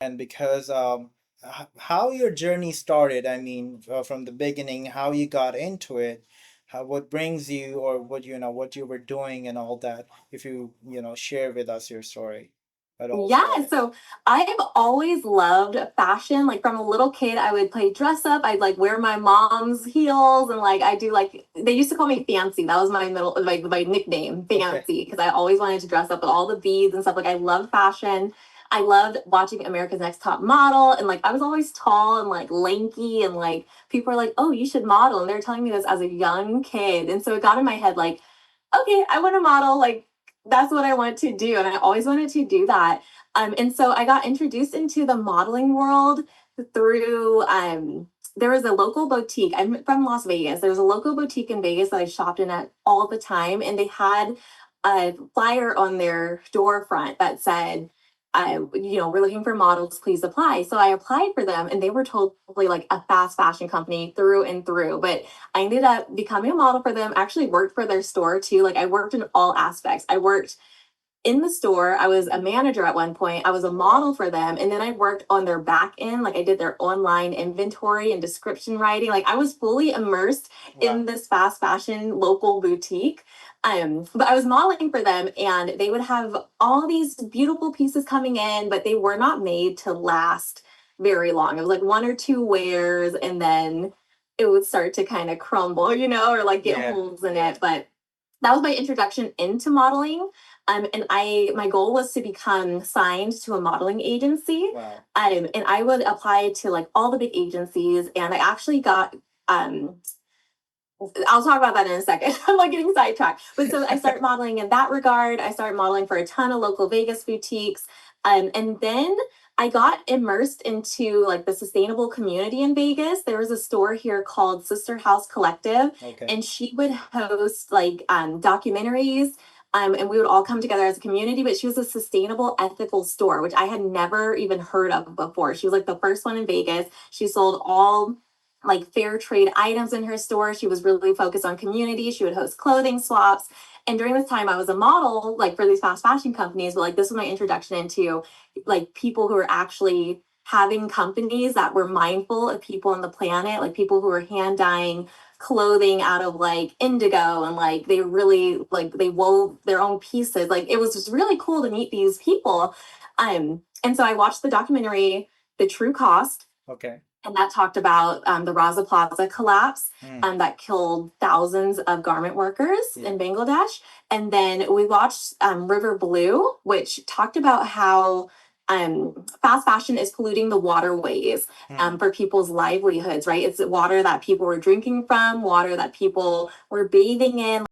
And because how your journey started, I mean, from the beginning, how you got into it, how what brings you, or what what you were doing and all that. If you share with us your story, but Yeah, also. so I've always loved fashion. Like from a little kid, I would play dress up. I'd like wear my mom's heels and like I do like they used to call me Fancy. That was my middle my nickname, Okay. Fancy, because I always wanted to dress up with all the beads and stuff. Like I loved fashion. I loved watching America's Next Top Model and like I was always tall and like lanky and like people were like, "Oh, you should model." And they're telling me this as a young kid. And so it got in my head like, "Okay, I want to model." Like that's what I want to do. And I always wanted to do that. And so I got introduced into the modeling world through there was a local boutique. I'm from Las Vegas. There was a local boutique in Vegas that I shopped in at all the time, and they had a flyer on their door front that said, we're looking for models, please apply. So I applied for them, and they were totally like a fast fashion company through and through. But I ended up becoming a model for them. Actually worked for their store too. Like I worked in all aspects. I worked in the store. I was a manager at one point. I was a Wow. model for them. And then I worked on their back end. Like I did their online inventory and description writing. Like I was fully immersed Wow. in this fast fashion local boutique. But I was modeling for them and they would have all these beautiful pieces coming in, but they were not made to last very long. It was like one or two wears and then it would start to kind of crumble, or like get Yeah. holes in it. But that was my introduction into modeling. And my goal was to become signed to a modeling agency. Wow. And I would apply to like all the big agencies. And I actually got I'll talk about that in a second. I'm like getting sidetracked. But so I started modeling in that regard. I started modeling for a ton of local Vegas boutiques. And then I got immersed into like the sustainable community in Vegas. There was a store here called Sister House Collective, Okay. and she would host like documentaries. And we would all come together as a community, but she was a sustainable, ethical store, which I had never even heard of before. She was like the first one in Vegas. She sold all like fair trade items in her store. She was really focused on community. She would host clothing swaps. And during this time, I was a model, like for these fast fashion companies, but like this was my introduction into like people who are actually having companies that were mindful of people on the planet, like people who were hand dyeing clothing out of like indigo and like they really like they wove their own pieces. Like it was just really cool to meet these people. And so I watched the documentary The True Cost, Okay. and that talked about the Raza Plaza collapse Mm. that killed thousands of garment workers Yeah. in Bangladesh. And then we watched River Blue, which talked about how fast fashion is polluting the waterways Mm. for people's livelihoods, right? It's water that people were drinking from, water that people were bathing in.